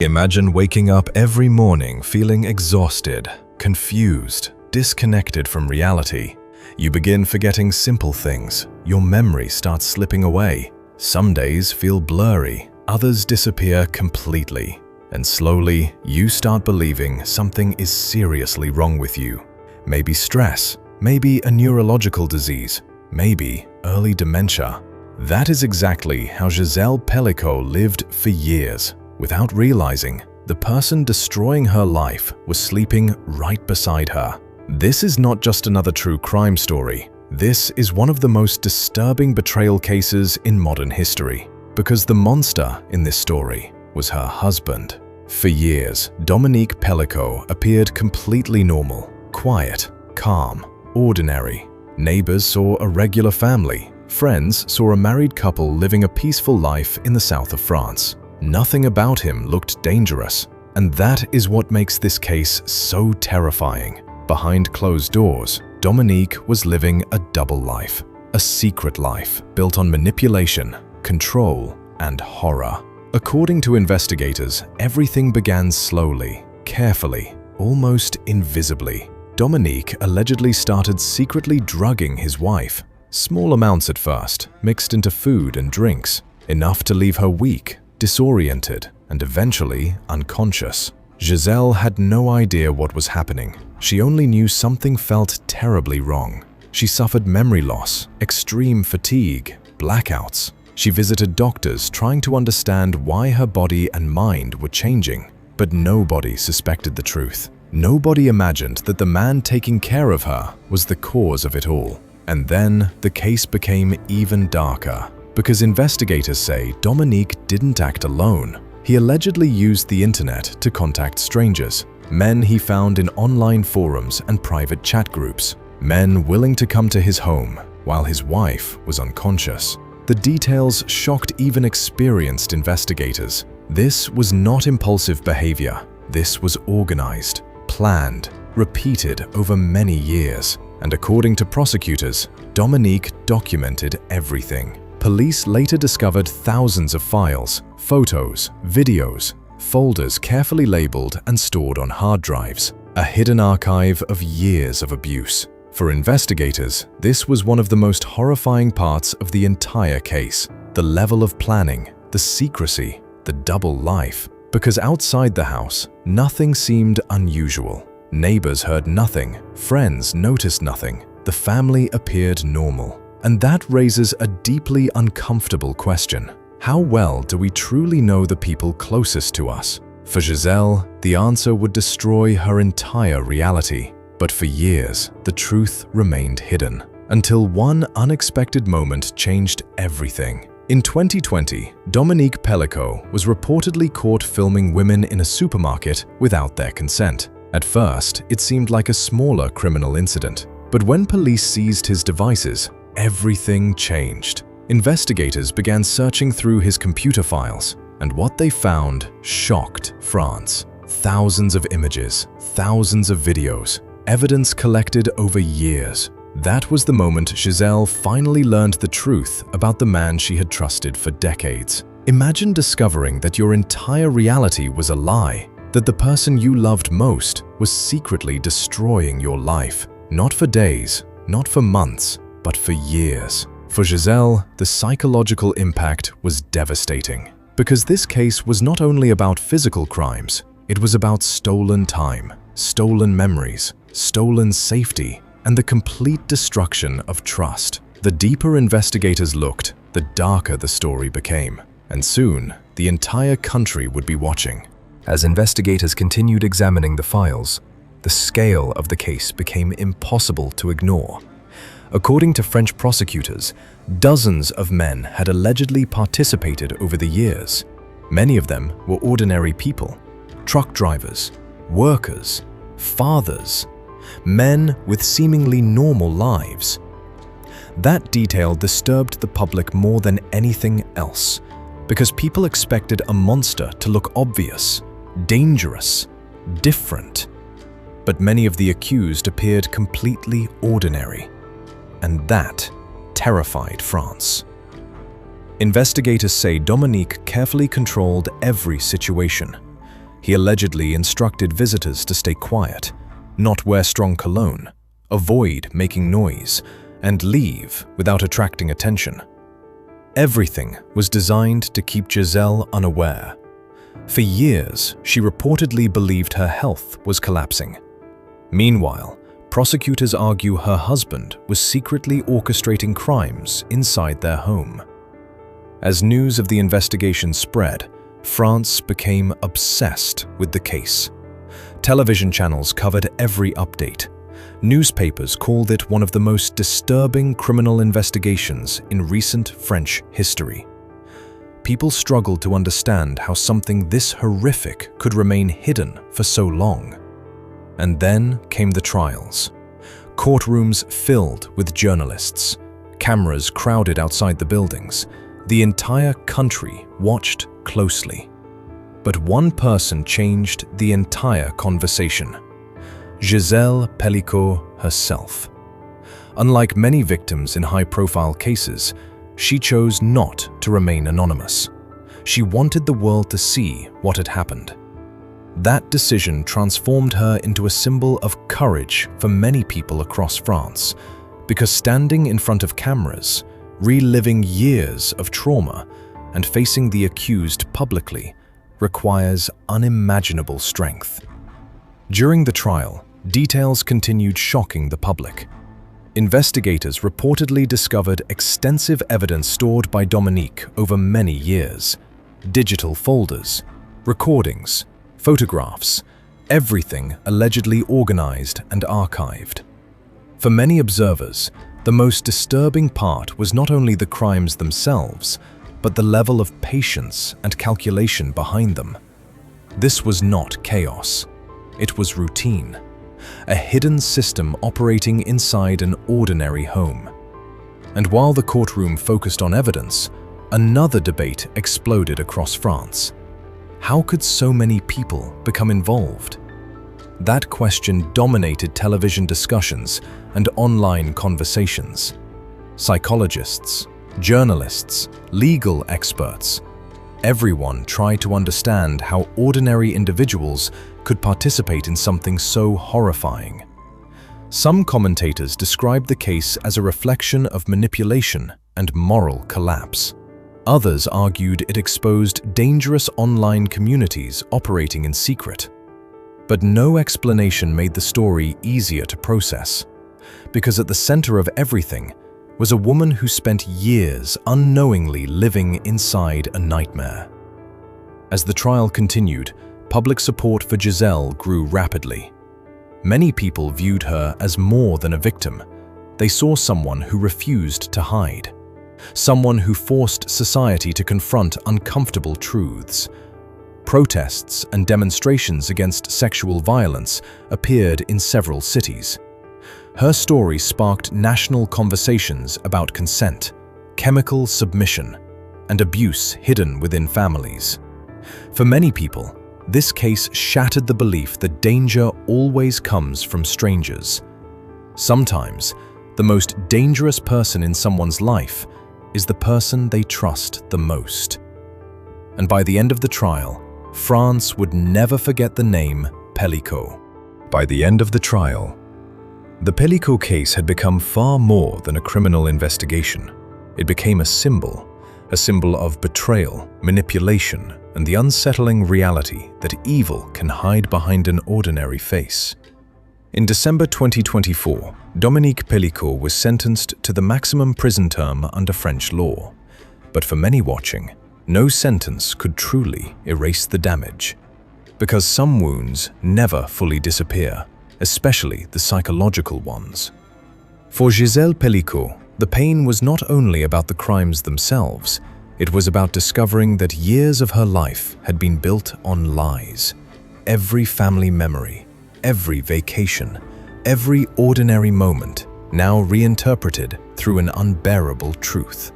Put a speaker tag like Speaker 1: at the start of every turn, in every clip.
Speaker 1: Imagine waking up every morning feeling exhausted, confused, disconnected from reality. You begin forgetting simple things. Your memory starts slipping away. Some days feel blurry, others disappear completely. And slowly, you start believing something is seriously wrong with you. Maybe stress, maybe a neurological disease, maybe early dementia. That is exactly how Gisèle Pelicot lived for years. Without realizing, the person destroying her life was sleeping right beside her. This is not just another true crime story. This is one of the most disturbing betrayal cases in modern history, because the monster in this story was her husband. For years, Dominique Pelicot appeared completely normal, quiet, calm, ordinary. Neighbors saw a regular family. Friends saw a married couple living a peaceful life in the south of France. Nothing about him looked dangerous, and that is what makes this case so terrifying. Behind closed doors, Dominique was living a double life, a secret life built on manipulation, control, and horror. According to investigators, everything began slowly, carefully, almost invisibly. Dominique allegedly started secretly drugging his wife. Small amounts at first, mixed into food and drinks, enough to leave her weak, disoriented, and eventually unconscious. Gisèle had no idea what was happening. She only knew something felt terribly wrong. She suffered memory loss, extreme fatigue, blackouts. She visited doctors trying to understand why her body and mind were changing, but nobody suspected the truth. Nobody imagined that the man taking care of her was the cause of it all. And then the case became even darker, because investigators say Dominique didn't act alone. He allegedly used the internet to contact strangers, men he found in online forums and private chat groups, men willing to come to his home while his wife was unconscious. The details shocked even experienced investigators. This was not impulsive behavior. This was organized, planned, repeated over many years. And according to prosecutors, Dominique documented everything. Police later discovered thousands of files, photos, videos, folders carefully labeled and stored on hard drives, a hidden archive of years of abuse. For investigators, this was one of the most horrifying parts of the entire case. The level of planning, the secrecy, the double life. Because outside the house, nothing seemed unusual. Neighbors heard nothing, friends noticed nothing. The family appeared normal. And that raises a deeply uncomfortable question. How well do we truly know the people closest to us? For Gisèle, the answer would destroy her entire reality. But for years, the truth remained hidden, until one unexpected moment changed everything. In 2020, Dominique Pelicot was reportedly caught filming women in a supermarket without their consent. At first, it seemed like a smaller criminal incident. But when police seized his devices, everything changed. Investigators began searching through his computer files, and what they found shocked France. Thousands of images, thousands of videos, evidence collected over years. That was the moment Gisèle finally learned the truth about the man she had trusted for decades. Imagine discovering that your entire reality was a lie, that the person you loved most was secretly destroying your life. Not for days, not for months, but for years. For Gisèle, the psychological impact was devastating, because this case was not only about physical crimes, it was about stolen time, stolen memories, stolen safety, and the complete destruction of trust. The deeper investigators looked, the darker the story became, and soon the entire country would be watching. As investigators continued examining the files, the scale of the case became impossible to ignore. According to French prosecutors, dozens of men had allegedly participated over the years. Many of them were ordinary people, truck drivers, workers, fathers, men with seemingly normal lives. That detail disturbed the public more than anything else, because people expected a monster to look obvious, dangerous, different. But many of the accused appeared completely ordinary, and that terrified France. Investigators say Dominique carefully controlled every situation. He allegedly instructed visitors to stay quiet, not wear strong cologne, avoid making noise, and leave without attracting attention. Everything was designed to keep Gisèle unaware. For years, she reportedly believed her health was collapsing. Meanwhile, prosecutors argue her husband was secretly orchestrating crimes inside their home. As news of the investigation spread, France became obsessed with the case. Television channels covered every update. Newspapers called it one of the most disturbing criminal investigations in recent French history. People struggled to understand how something this horrific could remain hidden for so long. And then came the trials. Courtrooms filled with journalists. Cameras crowded outside the buildings. The entire country watched closely. But one person changed the entire conversation: Gisèle Pelicot herself. Unlike many victims in high-profile cases, she chose not to remain anonymous. She wanted the world to see what had happened. That decision transformed her into a symbol of courage for many people across France, because standing in front of cameras, reliving years of trauma, and facing the accused publicly requires unimaginable strength. During the trial, details continued shocking the public. Investigators reportedly discovered extensive evidence stored by Dominique over many years: digital folders, recordings, photographs, everything allegedly organized and archived. For many observers, the most disturbing part was not only the crimes themselves, but the level of patience and calculation behind them. This was not chaos. It was routine, a hidden system operating inside an ordinary home. And while the courtroom focused on evidence, another debate exploded across France. How could so many people become involved? That question dominated television discussions and online conversations. Psychologists, journalists, legal experts, everyone tried to understand how ordinary individuals could participate in something so horrifying. Some commentators described the case as a reflection of manipulation and moral collapse. Others argued it exposed dangerous online communities operating in secret. But no explanation made the story easier to process, because at the center of everything was a woman who spent years unknowingly living inside a nightmare. As the trial continued, public support for Gisèle grew rapidly. Many people viewed her as more than a victim. They saw someone who refused to hide, someone who forced society to confront uncomfortable truths. Protests and demonstrations against sexual violence appeared in several cities. Her story sparked national conversations about consent, chemical submission, and abuse hidden within families. For many people, this case shattered the belief that danger always comes from strangers. Sometimes, the most dangerous person in someone's life is the person they trust the most. And by the end of the trial, France would never forget the name Pelicot. By the end of the trial, the Pelicot case had become far more than a criminal investigation. It became a symbol of betrayal, manipulation, and the unsettling reality that evil can hide behind an ordinary face. In December 2024, Dominique Pelicot was sentenced to the maximum prison term under French law. But for many watching, no sentence could truly erase the damage, because some wounds never fully disappear, especially the psychological ones. For Gisèle Pelicot, the pain was not only about the crimes themselves, it was about discovering that years of her life had been built on lies. Every family memory, every vacation, every ordinary moment, now reinterpreted through an unbearable truth.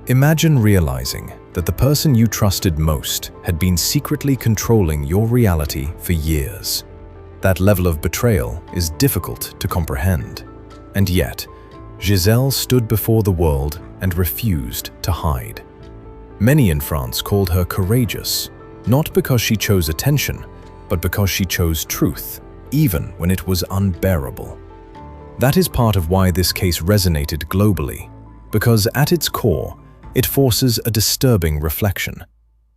Speaker 1: Imagine realizing that the person you trusted most had been secretly controlling your reality for years. That level of betrayal is difficult to comprehend. And yet, Gisèle stood before the world and refused to hide. Many in France called her courageous, Not because she chose attention, but because she chose truth, even when it was unbearable. That is part of why this case resonated globally, because at its core, it forces a disturbing reflection.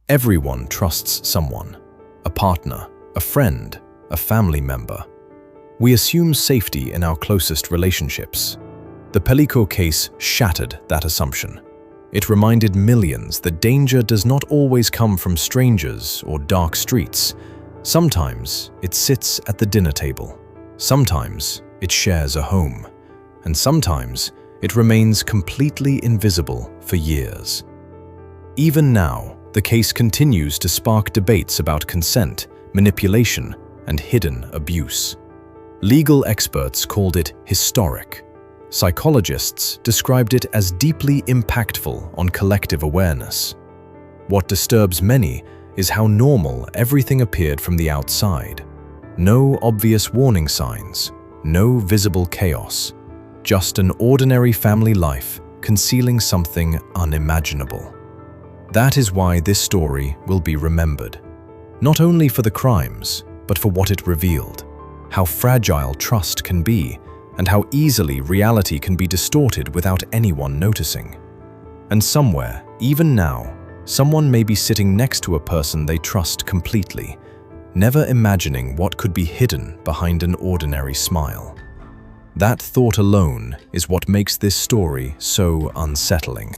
Speaker 1: Everyone trusts someone, a partner, a friend, a family member. We assume safety in our closest relationships. The Pelicot case shattered that assumption. It reminded millions that danger does not always come from strangers or dark streets. Sometimes it sits at the dinner table. Sometimes it shares a home. And sometimes it remains completely invisible for years. Even now, the case continues to spark debates about consent, manipulation, and hidden abuse. Legal experts called it historic. Psychologists described it as deeply impactful on collective awareness. What disturbs many is how normal everything appeared from the outside. No obvious warning signs, no visible chaos, just an ordinary family life concealing something unimaginable. That is why this story will be remembered, not only for the crimes, but for what it revealed, how fragile trust can be, and how easily reality can be distorted without anyone noticing. And somewhere, even now, someone may be sitting next to a person they trust completely, never imagining what could be hidden behind an ordinary smile. That thought alone is what makes this story so unsettling.